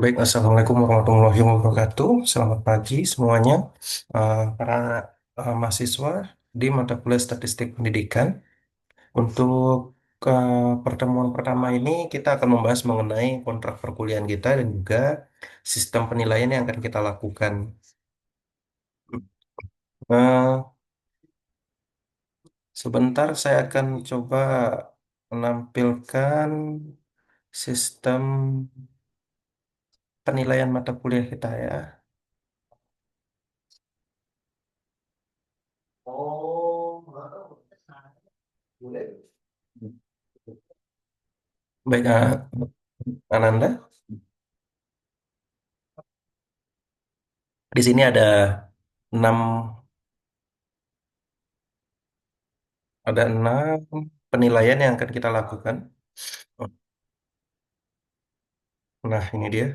Baik, Assalamualaikum warahmatullahi wabarakatuh. Selamat pagi semuanya, para mahasiswa di mata kuliah Statistik Pendidikan. Untuk pertemuan pertama ini, kita akan membahas mengenai kontrak perkuliahan kita dan juga sistem penilaian yang akan kita lakukan. Eh, Sebentar, saya akan coba menampilkan sistem penilaian mata kuliah kita ya. Oh, boleh. Baik, Ananda. Di sini enam ada enam penilaian yang akan kita lakukan. Nah, ini dia.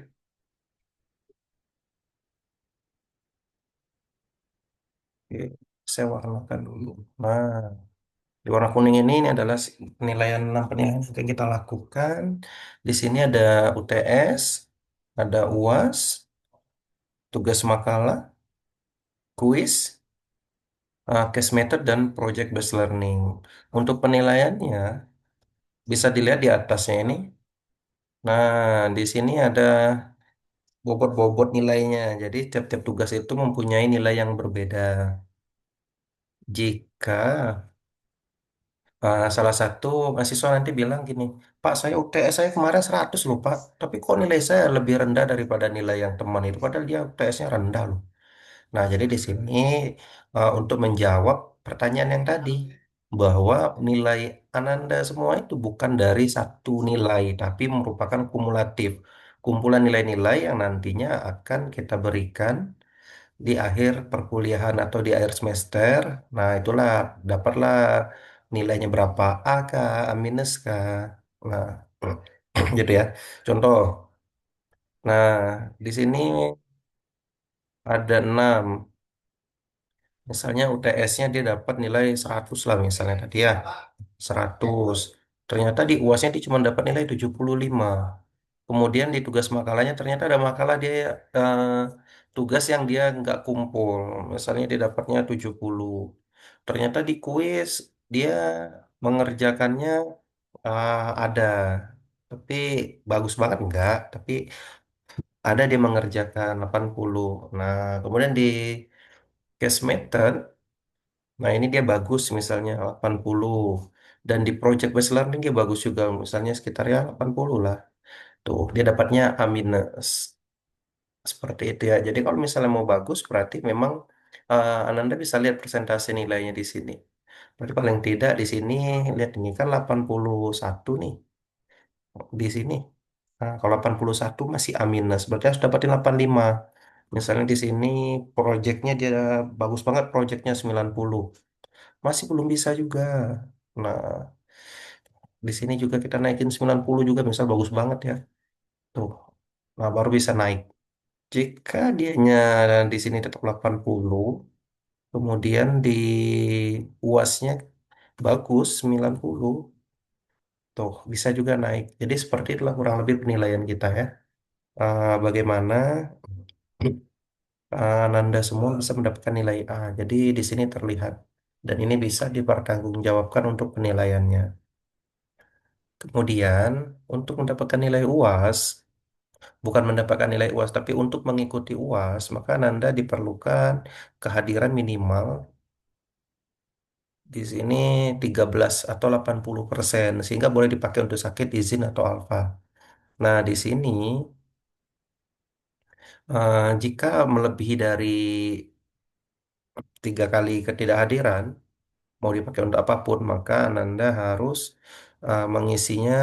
Oke, saya warnakan dulu. Nah, di warna kuning ini adalah penilaian enam penilaian yang akan kita lakukan. Di sini ada UTS, ada UAS, tugas makalah, kuis, case method, dan project based learning. Untuk penilaiannya bisa dilihat di atasnya ini. Nah, di sini ada bobot-bobot nilainya. Jadi tiap-tiap tugas itu mempunyai nilai yang berbeda. Jika salah satu mahasiswa nanti bilang gini, Pak, saya UTS saya kemarin 100 loh, Pak. Tapi kok nilai saya lebih rendah daripada nilai yang teman itu, padahal dia UTS-nya rendah loh. Nah, jadi di sini untuk menjawab pertanyaan yang tadi, bahwa nilai Ananda semua itu bukan dari satu nilai, tapi merupakan kumulatif. Kumpulan nilai-nilai yang nantinya akan kita berikan di akhir perkuliahan atau di akhir semester. Nah, itulah dapatlah nilainya berapa, A kah, A minus kah. Nah, gitu ya. Contoh. Nah, di sini ada 6. Misalnya UTS-nya dia dapat nilai 100 lah misalnya tadi ya. 100. Ternyata di UAS-nya dia cuma dapat nilai 75. Kemudian di tugas makalahnya ternyata ada makalah dia eh, tugas yang dia nggak kumpul. Misalnya dia dapatnya 70. Ternyata di kuis dia mengerjakannya ada. Tapi bagus banget enggak. Tapi ada dia mengerjakan 80. Nah, kemudian di case method, nah ini dia bagus misalnya 80. Dan di project based learning dia bagus juga misalnya sekitar ya 80 lah. Tuh, dia dapatnya A minus. Seperti itu ya. Jadi kalau misalnya mau bagus berarti memang Ananda bisa lihat persentase nilainya di sini. Berarti paling tidak di sini lihat ini kan 81 nih di sini. Nah, kalau 81 masih A minus, berarti harus dapatin 85. Misalnya di sini proyeknya dia bagus banget, proyeknya 90. Masih belum bisa juga. Nah, di sini juga kita naikin 90 juga, misal bagus banget ya. Tuh. Nah, baru bisa naik. Jika dianya di sini tetap 80, kemudian di UASnya bagus 90, tuh bisa juga naik. Jadi seperti itulah kurang lebih penilaian kita ya. Bagaimana Nanda semua bisa mendapatkan nilai A. Jadi di sini terlihat. Dan ini bisa dipertanggungjawabkan untuk penilaiannya. Kemudian, untuk mendapatkan nilai UAS, bukan mendapatkan nilai UAS, tapi untuk mengikuti UAS, maka Nanda diperlukan kehadiran minimal di sini 13 atau 80%, sehingga boleh dipakai untuk sakit, izin, atau alfa. Nah, di sini, jika melebihi dari 3 kali ketidakhadiran, mau dipakai untuk apapun, maka Nanda harus mengisinya,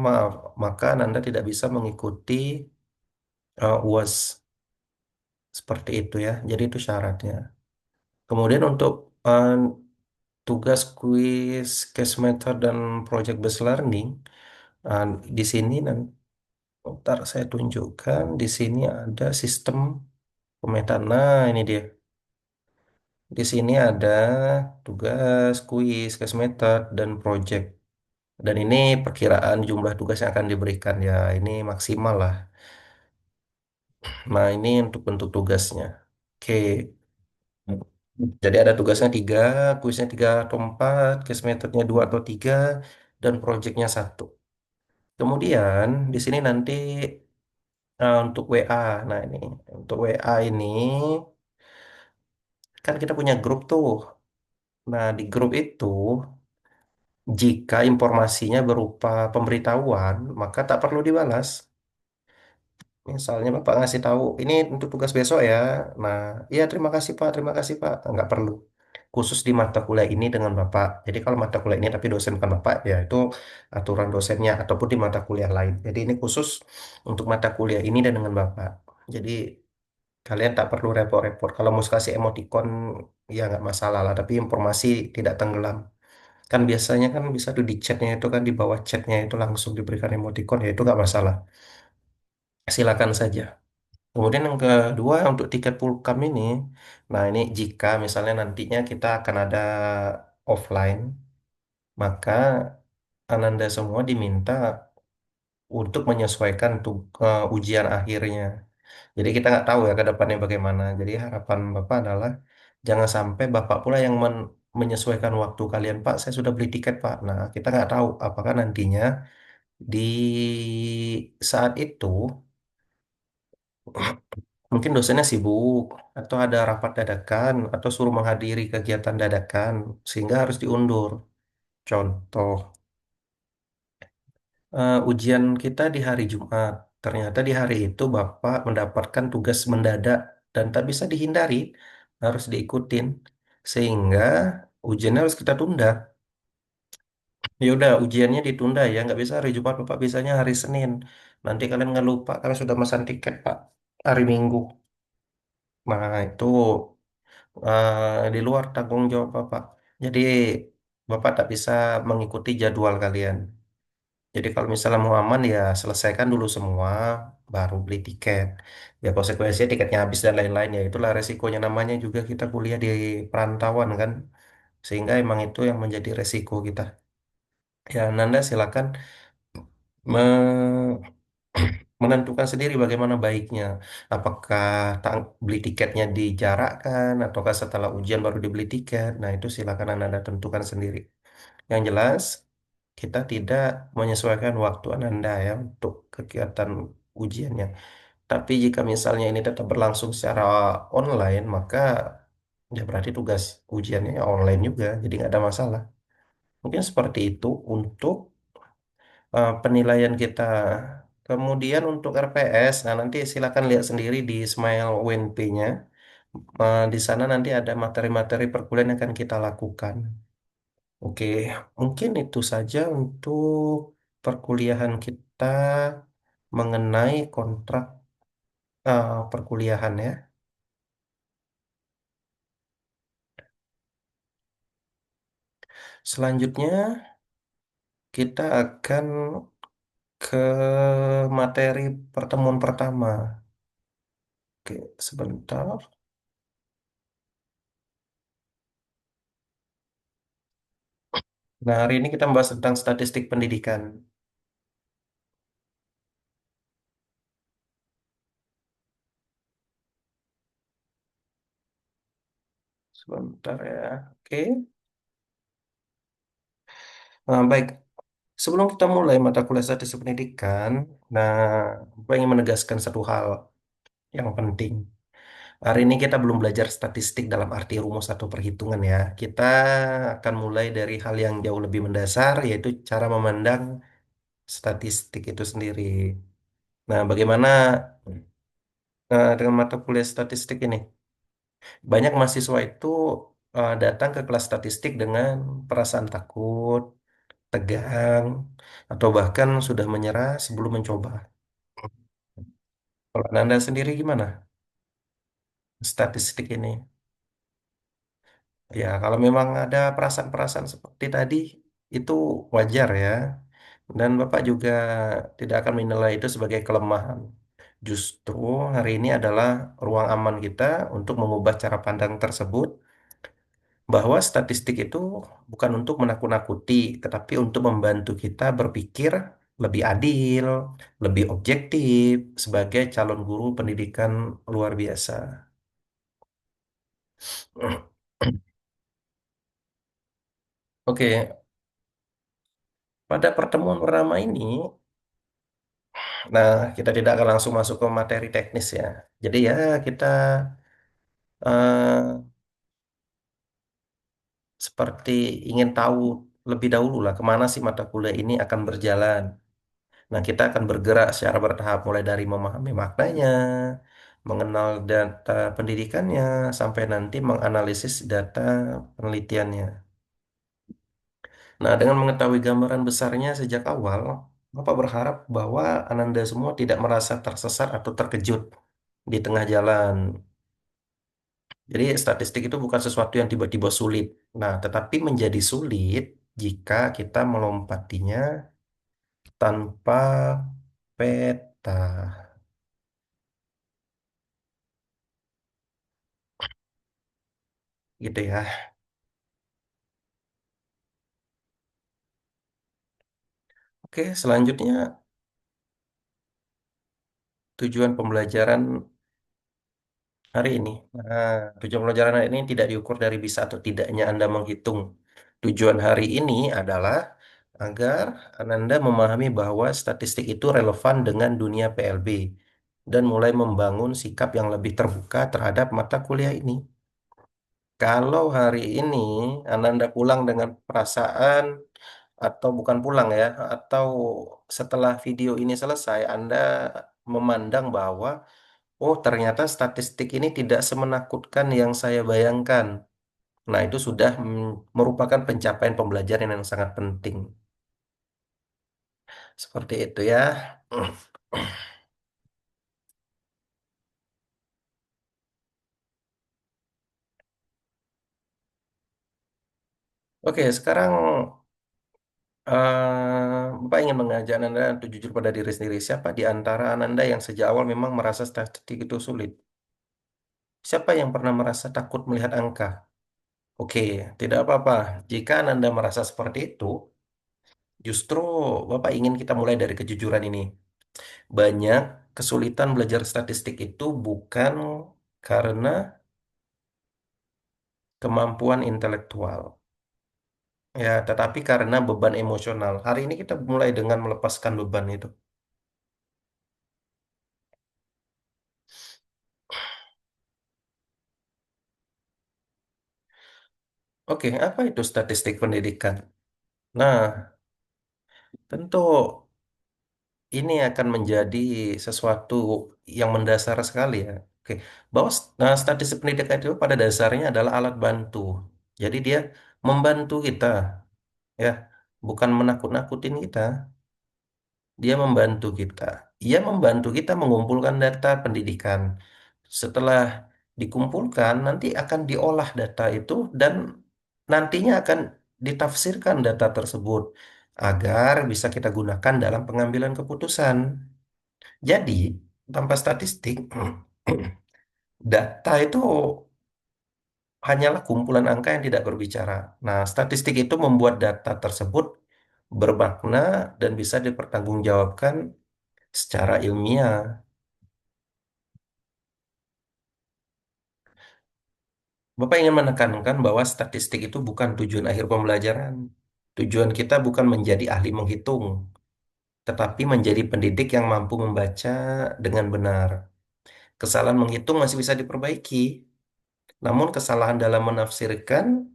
maaf, maka Nanda tidak bisa mengikuti UAS seperti itu ya. Jadi itu syaratnya. Kemudian untuk eh, tugas kuis, case method, dan project based learning, eh, di sini nanti ntar saya tunjukkan. Di sini ada sistem pemetaan. Nah, ini dia. Di sini ada tugas, kuis, case method, dan project. Dan ini perkiraan jumlah tugas yang akan diberikan ya ini maksimal lah. Nah ini untuk bentuk tugasnya. Oke, jadi ada tugasnya tiga, kuisnya tiga atau empat, case methodnya dua atau tiga, dan projectnya satu. Kemudian di sini nanti untuk WA. Nah ini untuk WA ini kan kita punya grup tuh. Nah di grup itu jika informasinya berupa pemberitahuan maka tak perlu dibalas. Misalnya Bapak ngasih tahu, ini untuk tugas besok ya. Nah, iya terima kasih Pak. Nggak perlu. Khusus di mata kuliah ini dengan Bapak. Jadi kalau mata kuliah ini tapi dosen bukan Bapak, ya itu aturan dosennya ataupun di mata kuliah lain. Jadi ini khusus untuk mata kuliah ini dan dengan Bapak. Jadi kalian tak perlu repot-repot. Kalau mau kasih emoticon, ya nggak masalah lah. Tapi informasi tidak tenggelam. Kan biasanya kan bisa tuh di chatnya itu kan di bawah chatnya itu langsung diberikan emoticon, ya itu nggak masalah. Silakan saja. Kemudian yang kedua untuk tiket pulkam ini, nah ini jika misalnya nantinya kita akan ada offline, maka Ananda semua diminta untuk menyesuaikan ujian akhirnya. Jadi kita nggak tahu ya ke depannya bagaimana. Jadi harapan Bapak adalah jangan sampai Bapak pula yang menyesuaikan waktu kalian, Pak. Saya sudah beli tiket, Pak. Nah, kita nggak tahu apakah nantinya di saat itu mungkin dosennya sibuk, atau ada rapat dadakan, atau suruh menghadiri kegiatan dadakan, sehingga harus diundur. Contoh, ujian kita di hari Jumat. Ternyata di hari itu Bapak mendapatkan tugas mendadak dan tak bisa dihindari, harus diikutin. Sehingga ujiannya harus kita tunda. Ya udah, ujiannya ditunda ya, nggak bisa hari Jumat, Bapak bisanya hari Senin. Nanti kalian nggak lupa, kalian sudah mesan tiket, Pak, hari Minggu. Nah, itu di luar tanggung jawab Bapak. Jadi Bapak tak bisa mengikuti jadwal kalian. Jadi kalau misalnya mau aman ya selesaikan dulu semua, baru beli tiket. Ya konsekuensinya tiketnya habis dan lain-lain ya itulah resikonya namanya juga kita kuliah di perantauan kan. Sehingga emang itu yang menjadi resiko kita. Ya Nanda silakan me- menentukan sendiri bagaimana baiknya. Apakah beli tiketnya dijarakkan ataukah setelah ujian baru dibeli tiket. Nah, itu silakan Anda tentukan sendiri. Yang jelas, kita tidak menyesuaikan waktu Anda ya untuk kegiatan ujiannya. Tapi jika misalnya ini tetap berlangsung secara online, maka ya berarti tugas ujiannya ya online juga, jadi nggak ada masalah. Mungkin seperti itu untuk penilaian kita. Kemudian untuk RPS, nah nanti silakan lihat sendiri di Smile UNP-nya. Di sana nanti ada materi-materi perkuliahan yang akan kita lakukan. Oke, mungkin itu saja untuk perkuliahan kita mengenai kontrak perkuliahan ya. Selanjutnya kita akan ke materi pertemuan pertama. Oke, sebentar. Nah, hari ini kita membahas tentang statistik pendidikan. Sebentar ya. Oke. Nah, baik. Sebelum kita mulai mata kuliah statistik pendidikan, nah, gue ingin menegaskan satu hal yang penting. Hari ini kita belum belajar statistik dalam arti rumus atau perhitungan ya. Kita akan mulai dari hal yang jauh lebih mendasar, yaitu cara memandang statistik itu sendiri. Nah, bagaimana dengan mata kuliah statistik ini? Banyak mahasiswa itu datang ke kelas statistik dengan perasaan takut, tegang, atau bahkan sudah menyerah sebelum mencoba. Kalau Anda sendiri gimana statistik ini? Ya, kalau memang ada perasaan-perasaan seperti tadi, itu wajar ya. Dan Bapak juga tidak akan menilai itu sebagai kelemahan. Justru hari ini adalah ruang aman kita untuk mengubah cara pandang tersebut bahwa statistik itu bukan untuk menakut-nakuti, tetapi untuk membantu kita berpikir lebih adil, lebih objektif sebagai calon guru pendidikan luar biasa. Oke, pada pertemuan pertama ini, nah kita tidak akan langsung masuk ke materi teknis ya. Jadi ya kita eh, seperti ingin tahu lebih dahulu lah kemana sih mata kuliah ini akan berjalan. Nah, kita akan bergerak secara bertahap mulai dari memahami maknanya, mengenal data pendidikannya, sampai nanti menganalisis data penelitiannya. Nah, dengan mengetahui gambaran besarnya sejak awal, Bapak berharap bahwa Ananda semua tidak merasa tersesat atau terkejut di tengah jalan. Jadi, statistik itu bukan sesuatu yang tiba-tiba sulit. Nah, tetapi menjadi sulit jika kita melompatinya tanpa peta, gitu ya. Oke, selanjutnya tujuan pembelajaran hari ini. Nah, tujuan pembelajaran hari ini tidak diukur dari bisa atau tidaknya Anda menghitung. Tujuan hari ini adalah agar Anda memahami bahwa statistik itu relevan dengan dunia PLB dan mulai membangun sikap yang lebih terbuka terhadap mata kuliah ini. Kalau hari ini Anda pulang dengan perasaan atau bukan pulang ya, atau setelah video ini selesai Anda memandang bahwa oh, ternyata statistik ini tidak semenakutkan yang saya bayangkan. Nah, itu sudah merupakan pencapaian pembelajaran yang sangat penting. Seperti itu ya. Oke, sekarang Bapak ingin mengajak Anda untuk jujur pada diri sendiri. Siapa di antara Anda yang sejak awal memang merasa statistik itu sulit? Siapa yang pernah merasa takut melihat angka? Oke, tidak apa-apa. Jika Anda merasa seperti itu, justru Bapak ingin kita mulai dari kejujuran ini. Banyak kesulitan belajar statistik itu bukan karena kemampuan intelektual, ya, tetapi karena beban emosional. Hari ini kita mulai dengan melepaskan beban itu. Oke, apa itu statistik pendidikan? Nah, tentu ini akan menjadi sesuatu yang mendasar sekali ya. Oke, bahwa statistik pendidikan itu pada dasarnya adalah alat bantu. Jadi dia membantu kita, ya, bukan menakut-nakutin kita. Dia membantu kita. Ia membantu kita mengumpulkan data pendidikan. Setelah dikumpulkan, nanti akan diolah data itu dan nantinya akan ditafsirkan data tersebut agar bisa kita gunakan dalam pengambilan keputusan. Jadi, tanpa statistik, data itu hanyalah kumpulan angka yang tidak berbicara. Nah, statistik itu membuat data tersebut bermakna dan bisa dipertanggungjawabkan secara ilmiah. Bapak ingin menekankan bahwa statistik itu bukan tujuan akhir pembelajaran. Tujuan kita bukan menjadi ahli menghitung, tetapi menjadi pendidik yang mampu membaca dengan benar. Kesalahan menghitung masih bisa diperbaiki, namun kesalahan dalam menafsirkan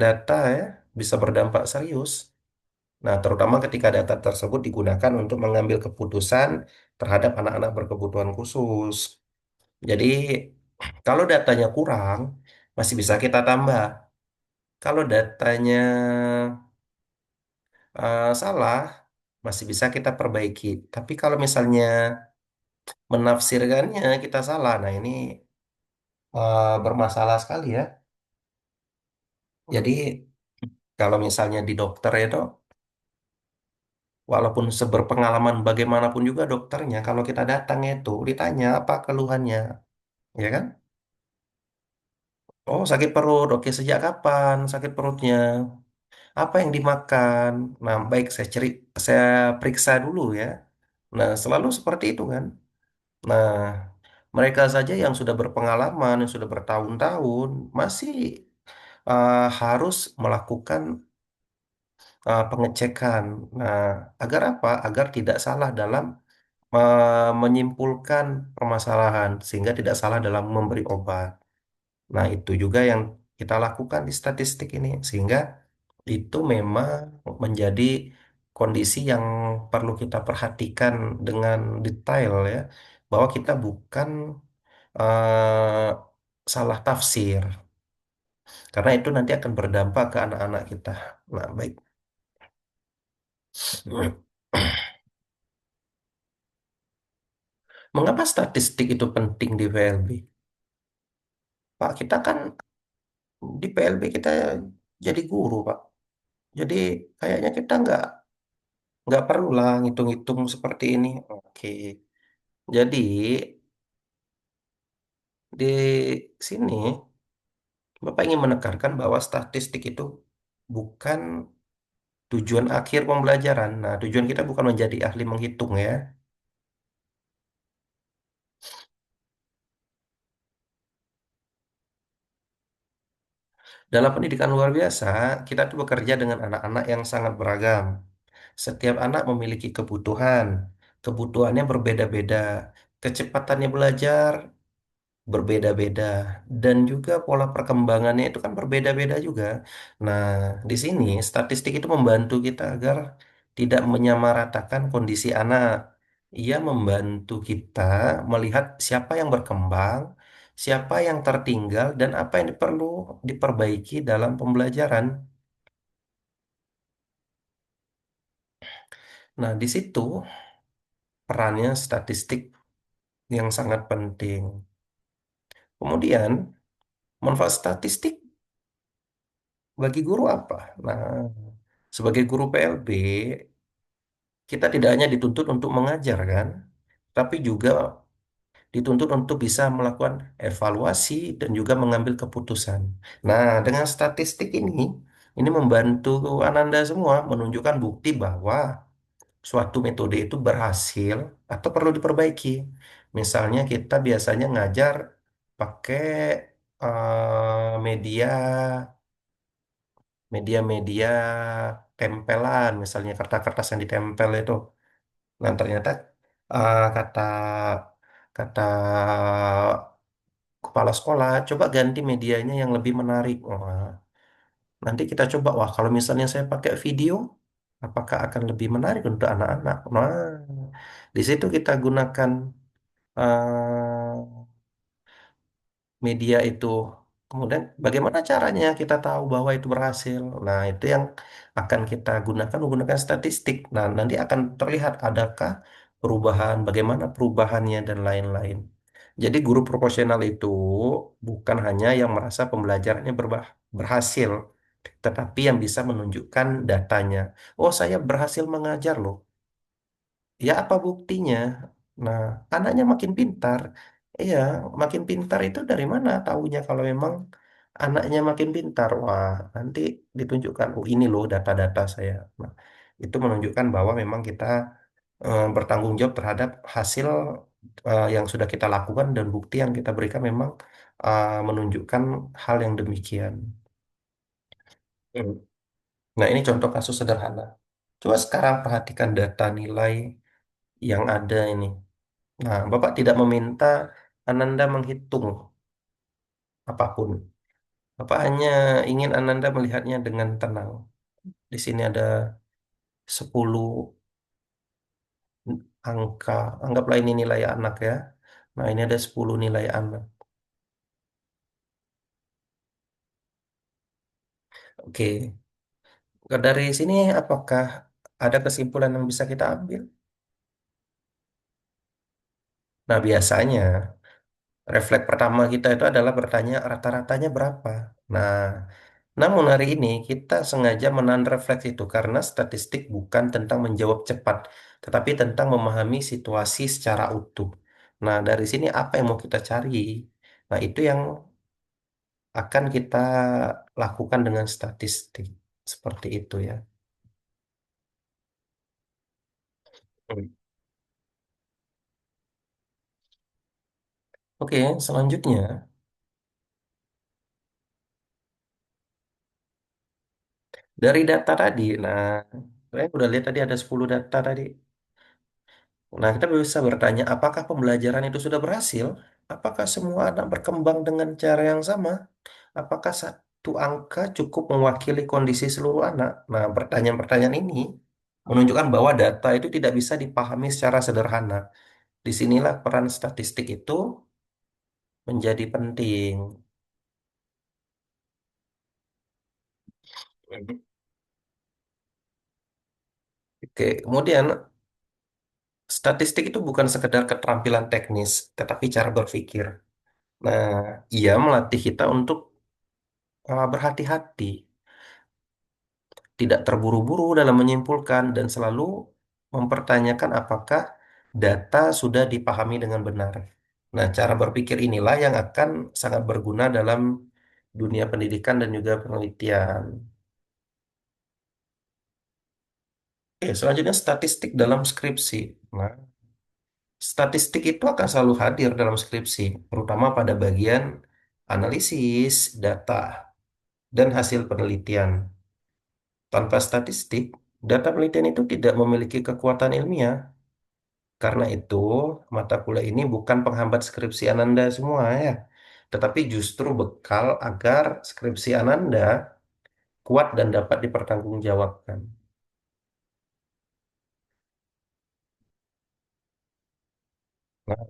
data ya, bisa berdampak serius. Nah, terutama ketika data tersebut digunakan untuk mengambil keputusan terhadap anak-anak berkebutuhan khusus. Jadi, kalau datanya kurang, masih bisa kita tambah. Kalau datanya salah, masih bisa kita perbaiki. Tapi kalau misalnya menafsirkannya kita salah, nah ini bermasalah sekali ya. Jadi kalau misalnya di dokter itu, walaupun seberpengalaman bagaimanapun juga dokternya, kalau kita datang itu ditanya apa keluhannya, ya kan? Oh, sakit perut. Oke, sejak kapan sakit perutnya? Apa yang dimakan? Nah, baik saya periksa dulu ya. Nah, selalu seperti itu kan. Nah, mereka saja yang sudah berpengalaman, yang sudah bertahun-tahun, masih harus melakukan pengecekan. Nah, agar apa? Agar tidak salah dalam menyimpulkan permasalahan, sehingga tidak salah dalam memberi obat. Nah, itu juga yang kita lakukan di statistik ini, sehingga itu memang menjadi kondisi yang perlu kita perhatikan dengan detail ya, bahwa kita bukan eh, salah tafsir, karena itu nanti akan berdampak ke anak-anak kita. Nah, baik. Mengapa statistik itu penting di PLB? Pak, kita kan di PLB kita jadi guru, Pak. Jadi kayaknya kita nggak perlu lah ngitung-ngitung seperti ini. Oke. Jadi di sini Bapak ingin menekankan bahwa statistik itu bukan tujuan akhir pembelajaran. Nah, tujuan kita bukan menjadi ahli menghitung ya. Dalam pendidikan luar biasa, kita tuh bekerja dengan anak-anak yang sangat beragam. Setiap anak memiliki kebutuhan. Kebutuhannya berbeda-beda. Kecepatannya belajar berbeda-beda, dan juga pola perkembangannya itu kan berbeda-beda juga. Nah, di sini statistik itu membantu kita agar tidak menyamaratakan kondisi anak. Ia membantu kita melihat siapa yang berkembang, siapa yang tertinggal, dan apa yang perlu diperbaiki dalam pembelajaran. Nah, di situ perannya statistik yang sangat penting. Kemudian, manfaat statistik bagi guru apa? Nah, sebagai guru PLB, kita tidak hanya dituntut untuk mengajar kan, tapi juga dituntut untuk bisa melakukan evaluasi dan juga mengambil keputusan. Nah, dengan statistik ini membantu Ananda semua menunjukkan bukti bahwa suatu metode itu berhasil atau perlu diperbaiki. Misalnya kita biasanya ngajar pakai media media-media tempelan, misalnya kertas-kertas yang ditempel itu. Nah, ternyata kata kata kepala sekolah, coba ganti medianya yang lebih menarik. Wah, nanti kita coba, wah kalau misalnya saya pakai video, apakah akan lebih menarik untuk anak-anak? Nah, di situ kita gunakan eh, media itu. Kemudian bagaimana caranya kita tahu bahwa itu berhasil? Nah, itu yang akan kita gunakan menggunakan statistik. Nah, nanti akan terlihat adakah perubahan, bagaimana perubahannya dan lain-lain. Jadi guru proporsional itu bukan hanya yang merasa pembelajarannya berhasil, tetapi yang bisa menunjukkan datanya. Oh, saya berhasil mengajar loh. Ya, apa buktinya? Nah, anaknya makin pintar. Iya, makin pintar itu dari mana taunya kalau memang anaknya makin pintar? Wah, nanti ditunjukkan, oh ini loh data-data saya. Nah, itu menunjukkan bahwa memang kita bertanggung jawab terhadap hasil yang sudah kita lakukan dan bukti yang kita berikan memang menunjukkan hal yang demikian. Hmm. Nah, ini contoh kasus sederhana. Coba sekarang perhatikan data nilai yang ada ini. Nah, Bapak tidak meminta Ananda menghitung apapun. Bapak hanya ingin Ananda melihatnya dengan tenang. Di sini ada 10 angka. Anggaplah ini nilai anak ya. Nah, ini ada 10 nilai anak. Oke. Dari sini apakah ada kesimpulan yang bisa kita ambil? Nah, biasanya refleks pertama kita itu adalah bertanya rata-ratanya berapa. Nah, namun hari ini kita sengaja menahan refleks itu karena statistik bukan tentang menjawab cepat, tetapi tentang memahami situasi secara utuh. Nah, dari sini apa yang mau kita cari? Nah, itu yang akan kita lakukan dengan statistik. Seperti itu ya. Hmm. Oke, selanjutnya dari data tadi. Nah, saya udah lihat tadi ada 10 data tadi. Nah, kita bisa bertanya, apakah pembelajaran itu sudah berhasil? Apakah semua anak berkembang dengan cara yang sama? Apakah satu angka cukup mewakili kondisi seluruh anak? Nah, pertanyaan-pertanyaan ini menunjukkan bahwa data itu tidak bisa dipahami secara sederhana. Disinilah peran statistik itu menjadi penting. Oke, kemudian statistik itu bukan sekedar keterampilan teknis, tetapi cara berpikir. Nah, ia melatih kita untuk berhati-hati, tidak terburu-buru dalam menyimpulkan, dan selalu mempertanyakan apakah data sudah dipahami dengan benar. Nah, cara berpikir inilah yang akan sangat berguna dalam dunia pendidikan dan juga penelitian. Oke, selanjutnya statistik dalam skripsi. Nah, statistik itu akan selalu hadir dalam skripsi, terutama pada bagian analisis data dan hasil penelitian. Tanpa statistik, data penelitian itu tidak memiliki kekuatan ilmiah. Karena itu, mata kuliah ini bukan penghambat skripsi Ananda semua ya, tetapi justru bekal agar skripsi Ananda kuat dan dapat dipertanggungjawabkan. Nah,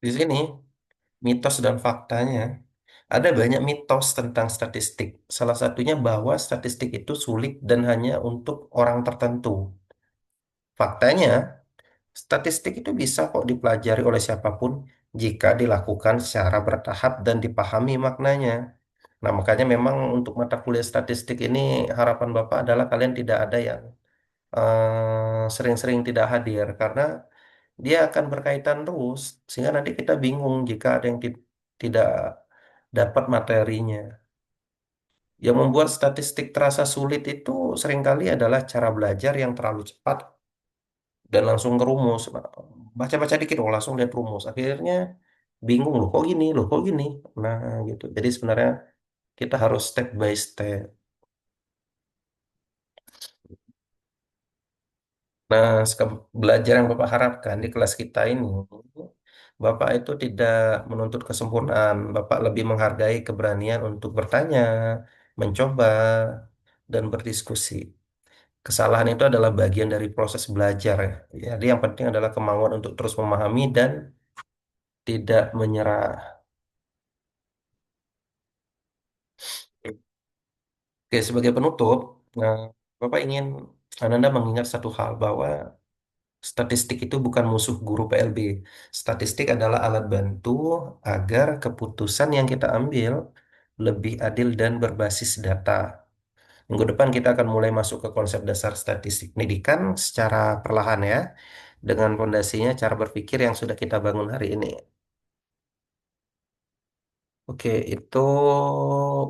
di sini mitos dan faktanya. Ada banyak mitos tentang statistik. Salah satunya bahwa statistik itu sulit dan hanya untuk orang tertentu. Faktanya, statistik itu bisa kok dipelajari oleh siapapun jika dilakukan secara bertahap dan dipahami maknanya. Nah, makanya memang untuk mata kuliah statistik ini harapan Bapak adalah kalian tidak ada yang sering-sering tidak hadir karena dia akan berkaitan terus sehingga nanti kita bingung jika ada yang tidak dapat materinya. Yang membuat statistik terasa sulit itu seringkali adalah cara belajar yang terlalu cepat dan langsung ke rumus. Nah, baca-baca dikit, oh langsung lihat rumus. Akhirnya bingung, loh kok gini, loh kok gini. Nah, gitu. Jadi sebenarnya kita harus step by step. Nah, belajar yang Bapak harapkan di kelas kita ini, Bapak itu tidak menuntut kesempurnaan. Bapak lebih menghargai keberanian untuk bertanya, mencoba, dan berdiskusi. Kesalahan itu adalah bagian dari proses belajar ya. Jadi yang penting adalah kemauan untuk terus memahami dan tidak menyerah. Oke, sebagai penutup, nah, Bapak ingin Ananda mengingat satu hal bahwa statistik itu bukan musuh guru PLB. Statistik adalah alat bantu agar keputusan yang kita ambil lebih adil dan berbasis data. Minggu depan kita akan mulai masuk ke konsep dasar statistik pendidikan secara perlahan ya, dengan fondasinya cara berpikir yang sudah kita bangun hari ini. Oke, itu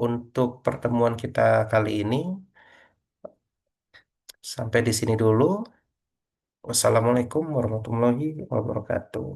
untuk pertemuan kita kali ini. Sampai di sini dulu. Wassalamualaikum warahmatullahi wabarakatuh.